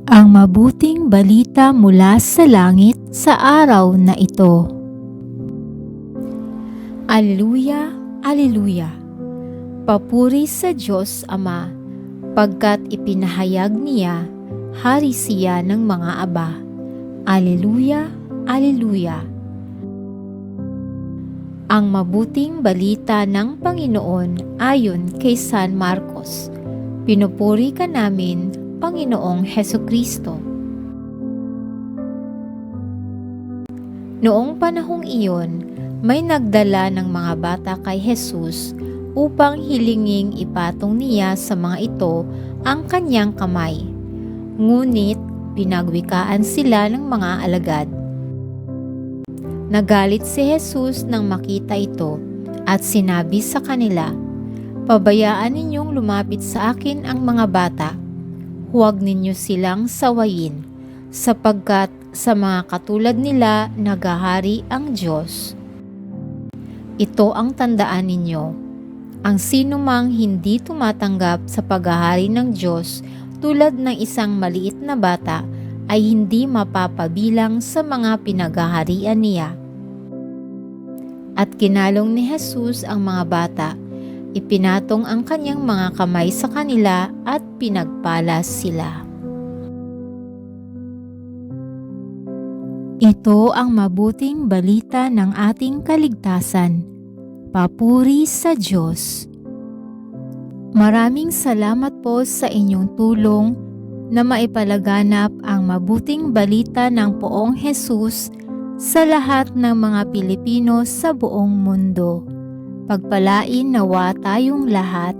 Ang mabuting balita mula sa langit sa araw na ito. Alleluia, Alleluia! Papuri sa Diyos Ama, pagkat ipinahayag niya, hari siya ng mga aba. Alleluia, Alleluia! Ang mabuting balita ng Panginoon ayon kay San Marcos. Pinupuri ka namin, Panginoong Hesukristo. Noong panahong iyon, may nagdala ng mga bata kay Jesus upang hilinging ipatong niya sa mga ito ang kanyang kamay. Ngunit pinagwikaan sila ng mga alagad. Nagalit si Jesus nang makita ito at sinabi sa kanila, "Pabayaan ninyong lumapit sa akin ang mga bata. Huwag ninyo silang sawayin, sapagkat sa mga katulad nila naghahari ang Diyos. Ito ang tandaan ninyo, ang sinumang hindi tumatanggap sa paghahari ng Diyos tulad ng isang maliit na bata ay hindi mapapabilang sa mga pinaghaharian niya." At kinalong ni Jesus ang mga bata. Ipinatong ang kanyang mga kamay sa kanila at pinagpala sila. Ito ang mabuting balita ng ating kaligtasan. Papuri sa Diyos. Maraming salamat po sa inyong tulong na maipalaganap ang mabuting balita ng Poong Jesus sa lahat ng mga Pilipino sa buong mundo. Pagpalain nawa tayong lahat.